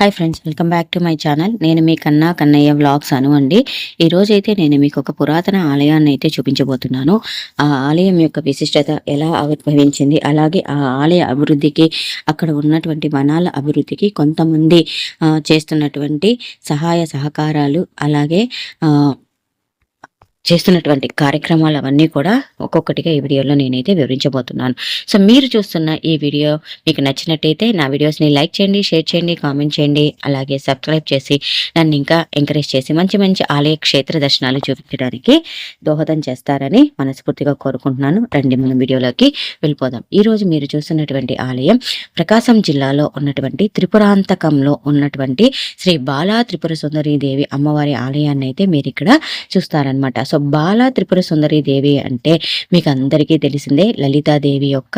Hi friends, welcome back to my channel. నేను మీ Kannayya vlogs అండి. ఈరోజైతే నేను మీకు ఒక పురాతన ఆలయాన్ని అయితే చూపించబోతున్నాను. ఆ ఆలయం యొక్క విశిష్టత ఎలా ఆవిర్భవించింది, అలాగే ఆ ఆలయ అభివృద్ధికి, అక్కడ ఉన్నటువంటి వనాల అభివృద్ధికి కొంతమంది చేస్తున్నటువంటి సహాయ సహకారాలు, అలాగే చేస్తున్నటువంటి కార్యక్రమాలు అవన్నీ కూడా ఒక్కొక్కటిగా ఈ వీడియోలో నేనైతే వివరించబోతున్నాను. సో మీరు చూస్తున్న ఈ వీడియో మీకు నచ్చినట్టయితే నా వీడియోస్ని లైక్ చేయండి, షేర్ చేయండి, కామెంట్ చేయండి, అలాగే సబ్స్క్రైబ్ చేసి నన్ను ఇంకా ఎంకరేజ్ చేసి మంచి మంచి ఆలయ క్షేత్ర దర్శనాలు చూపించడానికి దోహదం చేస్తారని మనస్ఫూర్తిగా కోరుకుంటున్నాను. రండి మనం వీడియోలోకి వెళ్ళిపోదాం. ఈరోజు మీరు చూస్తున్నటువంటి ఆలయం ప్రకాశం జిల్లాలో ఉన్నటువంటి త్రిపురాంతకంలో ఉన్నటువంటి శ్రీ బాలా త్రిపుర సుందరీ దేవి అమ్మవారి ఆలయాన్ని అయితే మీరు ఇక్కడ చూస్తారనమాట. సో బాలా త్రిపుర సుందరీ దేవి అంటే మీకు అందరికీ తెలిసిందే, లలితాదేవి యొక్క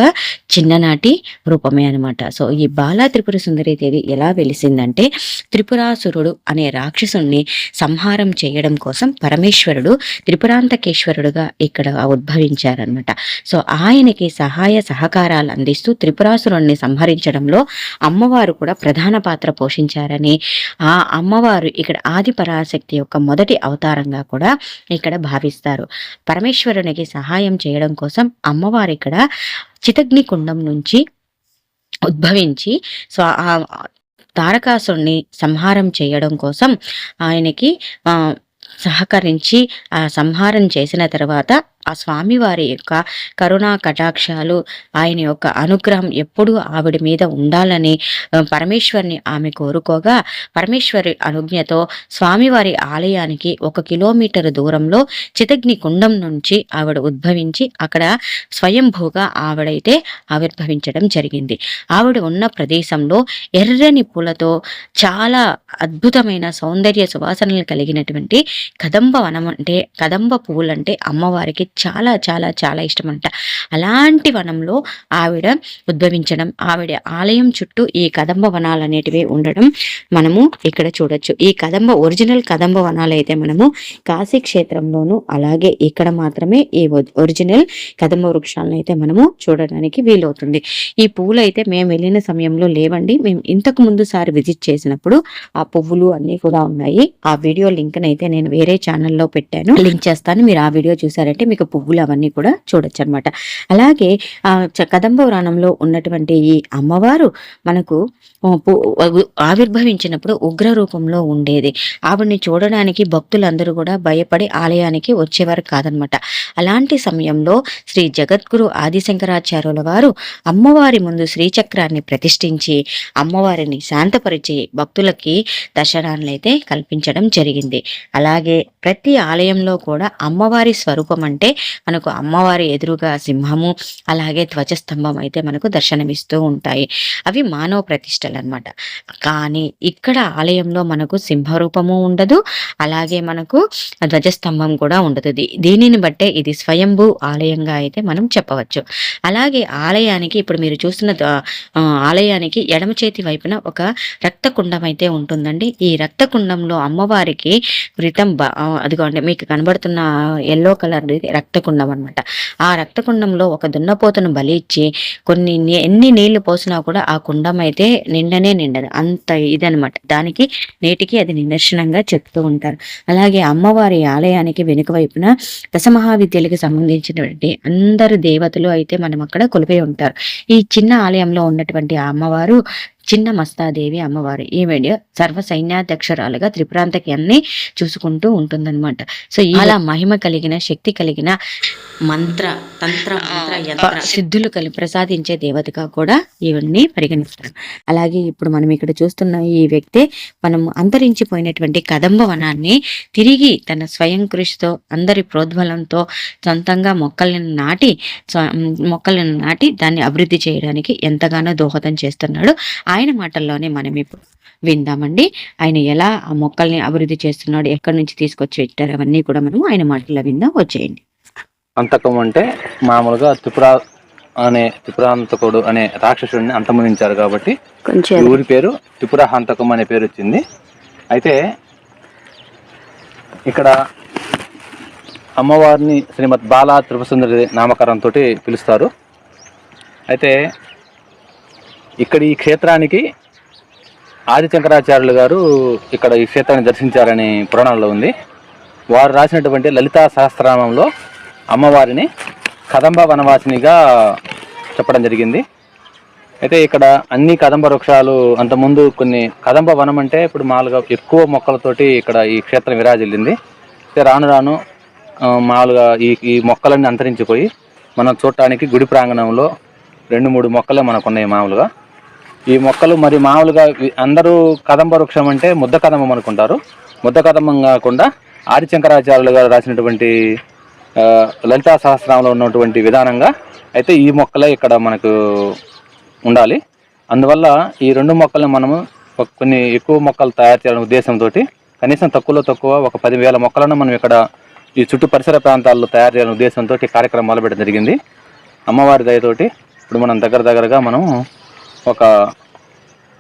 చిన్ననాటి రూపమే అనమాట. సో ఈ బాలా త్రిపుర సుందరీ దేవి ఎలా వెలిసిందంటే, త్రిపురాసురుడు అనే రాక్షసుని సంహారం చేయడం కోసం పరమేశ్వరుడు త్రిపురాంతకేశ్వరుడుగా ఇక్కడ ఉద్భవించారనమాట. సో ఆయనకి సహాయ సహకారాలు అందిస్తూ త్రిపురాసురుణ్ణి సంహరించడంలో అమ్మవారు కూడా ప్రధాన పాత్ర పోషించారని, ఆ అమ్మవారు ఇక్కడ ఆది పరాశక్తి యొక్క మొదటి అవతారంగా కూడా ఇక్కడ భావిస్తారు. పరమేశ్వరునికి సహాయం చేయడం కోసం అమ్మవారు ఇక్కడ చితగ్ని కుండం నుంచి ఉద్భవించి సో ఆ తారకాసుని సంహారం చేయడం కోసం ఆయనకి సహకరించి ఆ సంహారం చేసిన తర్వాత ఆ స్వామివారి యొక్క కరుణా కటాక్షాలు, ఆయన యొక్క అనుగ్రహం ఎప్పుడూ ఆవిడ మీద ఉండాలని పరమేశ్వరిని ఆమె కోరుకోగా, పరమేశ్వరి అనుజ్ఞతో స్వామివారి ఆలయానికి 1 కిలోమీటర్ దూరంలో చితగ్ని కుండం నుంచి ఆవిడ ఉద్భవించి అక్కడ స్వయంభూగా ఆవిడైతే ఆవిర్భవించడం జరిగింది. ఆవిడ ఉన్న ప్రదేశంలో ఎర్రని పూలతో చాలా అద్భుతమైన సౌందర్య సువాసనలు కలిగినటువంటి కదంబ వనం అంటే, కదంబ పువ్వులంటే అమ్మవారికి చాలా చాలా చాలా ఇష్టం అంట. అలాంటి వనంలో ఆవిడ ఉద్భవించడం, ఆవిడ ఆలయం చుట్టూ ఈ కదంబ వనాలు అనేటివి ఉండడం మనము ఇక్కడ చూడొచ్చు. ఈ ఒరిజినల్ కదంబ వనాలు అయితే మనము కాశీ క్షేత్రంలోను, అలాగే ఇక్కడ మాత్రమే ఈ ఒరిజినల్ కదంబ వృక్షాలను అయితే మనము చూడడానికి వీలవుతుంది. ఈ పువ్వులు అయితే మేము వెళ్ళిన సమయంలో లేవండి. మేము ఇంతకు ముందు సారి విజిట్ చేసినప్పుడు ఆ పువ్వులు అన్నీ కూడా ఉన్నాయి. ఆ వీడియో లింక్ అయితే నేను వేరే ఛానల్లో పెట్టాను, లింక్ చేస్తాను. మీరు ఆ వీడియో చూసారంటే మీకు పువ్వులు అవన్నీ కూడా చూడొచ్చు అనమాట. అలాగే కదంబ వనంలో ఉన్నటువంటి ఈ అమ్మవారు మనకు ఆవిర్భవించినప్పుడు ఉగ్ర రూపంలో ఉండేది. ఆవిడ్ని చూడడానికి భక్తులందరూ కూడా భయపడి ఆలయానికి వచ్చేవారు కాదనమాట. అలాంటి సమయంలో శ్రీ జగద్గురు ఆదిశంకరాచార్యుల వారు అమ్మవారి ముందు శ్రీచక్రాన్ని ప్రతిష్ఠించి అమ్మవారిని శాంతపరిచి భక్తులకి దర్శనాన్ని అయితే కల్పించడం జరిగింది. అలాగే ప్రతి ఆలయంలో కూడా అమ్మవారి స్వరూపం అంటే మనకు అమ్మవారి ఎదురుగా సింహము, అలాగే ధ్వజస్తంభం అయితే మనకు దర్శనమిస్తూ ఉంటాయి. అవి మానవ ప్రతిష్టలు అనమాట. కానీ ఇక్కడ ఆలయంలో మనకు సింహరూపము ఉండదు, అలాగే మనకు ధ్వజస్తంభం కూడా ఉండదు. దీనిని బట్టే ఇది స్వయంభూ ఆలయంగా అయితే మనం చెప్పవచ్చు. అలాగే ఆలయానికి ఇప్పుడు మీరు చూస్తున్న ఆలయానికి ఎడమ చేతి వైపున ఒక రక్తకుండం అయితే ఉంటుందండి. ఈ రక్తకుండంలో అమ్మవారికి క్రితం అదిగోండి మీకు కనబడుతున్న ఎల్లో కలర్ రక్తకుండం అనమాట. ఆ రక్తకుండంలో ఒక దున్నపోతను బలి ఇచ్చి ఎన్ని నీళ్లు పోసినా కూడా ఆ కుండం అయితే నిండదు. అంత ఇదనమాట. దానికి నేటికి అది నిదర్శనంగా చెప్తూ ఉంటారు. అలాగే అమ్మవారి ఆలయానికి వెనుక వైపున దశమహావిద్యలకు సంబంధించినటువంటి అందరు దేవతలు అయితే మనం అక్కడ కొలిపై ఉంటారు. ఈ చిన్న ఆలయంలో ఉన్నటువంటి ఆ అమ్మవారు చిన్న మస్తాదేవి అమ్మవారు. ఈమె సర్వ సైన్యాధ్యక్షురాలుగా త్రిపురాంతకి అన్ని చూసుకుంటూ ఉంటుందన్నమాట. సో ఇలా మహిమ కలిగిన, శక్తి కలిగిన మంత్ర తంత్ర సిద్ధులు ప్రసాదించే దేవతగా కూడా ఈవిడ్ని పరిగణిస్తారు. అలాగే ఇప్పుడు మనం ఇక్కడ చూస్తున్న ఈ వ్యక్తి మనం అంతరించిపోయినటువంటి కదంబ వనాన్ని తిరిగి తన స్వయం కృషితో, అందరి ప్రోద్బలంతో సొంతంగా మొక్కలను నాటి దాన్ని అభివృద్ధి చేయడానికి ఎంతగానో దోహదం చేస్తున్నాడు. ఆయన మాటల్లోనే మనం ఇప్పుడు విందామండి. ఆయన ఎలా ఆ మొక్కల్ని అభివృద్ధి చేస్తున్నాడు, ఎక్కడి నుంచి తీసుకొచ్చి పెట్టారు, అవన్నీ కూడా మనం ఆయన మాటల్లో విందాం. వచ్చేయండి. అంతకం అంటే మామూలుగా త్రిపురాంతకుడు అనే రాక్షసుడిని అంతమొందించారు కాబట్టి ఊరి పేరు త్రిపురాంతకం అనే పేరు వచ్చింది. అయితే ఇక్కడ అమ్మవారిని శ్రీమద్ బాలా త్రిపుర సుందరి నామకరణంతో పిలుస్తారు. అయితే ఇక్కడ ఈ క్షేత్రానికి ఆది శంకరాచార్యులు గారు ఇక్కడ ఈ క్షేత్రాన్ని దర్శించారని పురాణంలో ఉంది. వారు రాసినటువంటి లలితా సహస్రనామంలో అమ్మవారిని కదంబ వనవాసినిగా చెప్పడం జరిగింది. అయితే ఇక్కడ అన్ని కదంబ వృక్షాలు, అంతకుముందు కొన్ని కదంబ వనం అంటే ఇప్పుడు మామూలుగా ఎక్కువ మొక్కలతోటి ఇక్కడ ఈ క్షేత్రం విరాజిల్లింది. అయితే రాను రాను మామూలుగా ఈ మొక్కలన్నీ అంతరించిపోయి మనం చూడటానికి గుడి ప్రాంగణంలో 2-3 మొక్కలే మనకున్నాయి మామూలుగా. ఈ మొక్కలు మరి మామూలుగా అందరూ కదంబ వృక్షం అంటే ముద్ద కదంబం అనుకుంటారు. ముద్ద కదంబం కాకుండా ఆది శంకరాచార్యులు గారు రాసినటువంటి లలితా సహస్రనామంలో ఉన్నటువంటి విధానంగా అయితే ఈ మొక్కలే ఇక్కడ మనకు ఉండాలి. అందువల్ల ఈ 2 మొక్కలను మనము కొన్ని ఎక్కువ మొక్కలు తయారు చేయాలనే ఉద్దేశంతో కనీసం తక్కువలో తక్కువ ఒక 10,000 మొక్కలను మనం ఇక్కడ ఈ చుట్టూ పరిసర ప్రాంతాల్లో తయారు చేయాలనే ఉద్దేశంతో కార్యక్రమం మొదలుపెట్టడం జరిగింది. అమ్మవారి దయతోటి ఇప్పుడు మనం దగ్గరగా మనం ఒక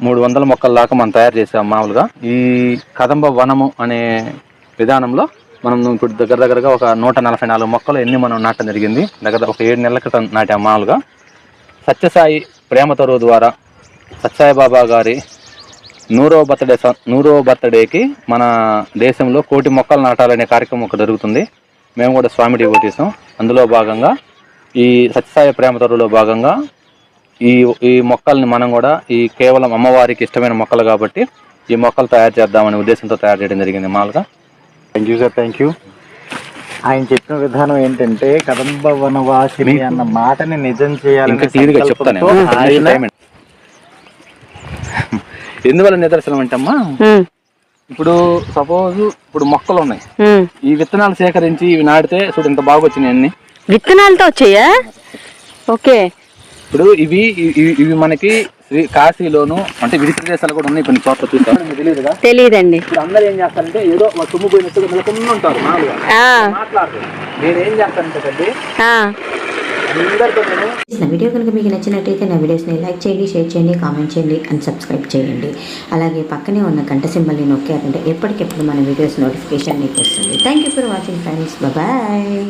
300 మొక్కల దాకా మనం తయారు చేసాం. మామూలుగా ఈ కదంబ వనము అనే విధానంలో మనం ఇప్పుడు దగ్గరగా ఒక 144 మొక్కలు మనం నాటడం జరిగింది. దగ్గర ఒక 7 నెలల క్రితం నాటాం. మామూలుగా సత్యసాయి ప్రేమ తరువు ద్వారా సత్యసాయి బాబా గారి 100వ బర్త్డేకి మన దేశంలో 1,000,000 మొక్కలు నాటాలనే కార్యక్రమం ఒక జరుగుతుంది. మేము కూడా స్వామి డివోటీసం. అందులో భాగంగా ఈ సత్యసాయి ప్రేమ తరువులో భాగంగా ఈ మొక్కల్ని మనం కూడా ఈ కేవలం అమ్మవారికి ఇష్టమైన మొక్కలు కాబట్టి ఈ మొక్కలు తయారు చేద్దామనే ఉద్దేశంతో తయారు చేయడం జరిగింది. మామూలుగా thank you sir, thank you. ఆయన చెప్పిన విధానం ఏంటంటే కదంబ వనవాసిని అన్న మాటని నిజం చేయాలని క్లియర్గా చెప్తాను. ఎందువల్ల నిదర్శనం అంటే అమ్మా, ఇప్పుడు సపోజ్ ఇప్పుడు మొక్కలు ఉన్నాయి, ఈ విత్తనాలు సేకరించి ఇవి నాటితే చూడు ఇంత బాగా వచ్చినాయి. అన్ని విత్తనాలతో వచ్చాయా? ఓకే. ఇప్పుడు ఇవి మనకి కాశీలోను అంటే వివిధ ప్రదేశాలు కూడా ఉన్నాయి. కొన్ని చోట్ల చూస్తారు, తెలియదుగా? తెలియదండి. ఇప్పుడు అందరూ ఏం చేస్తారంటే ఏదో తుమ్ము పోయినట్టుగా నెలకొండి ఉంటారు. మాట్లాడరు. నేనేం చేస్తానంటే నా వీడియో కనుక మీకు నచ్చినట్టయితే నా వీడియోస్ని లైక్ చేయండి, షేర్ చేయండి, కామెంట్ చేయండి అండ్ సబ్స్క్రైబ్ చేయండి. అలాగే పక్కనే ఉన్న గంట సింబల్ని నొక్కారంటే ఎప్పటికెప్పుడు మన వీడియోస్ నోటిఫికేషన్ మీకు వస్తుంది. Thank you for watching friends. Bye.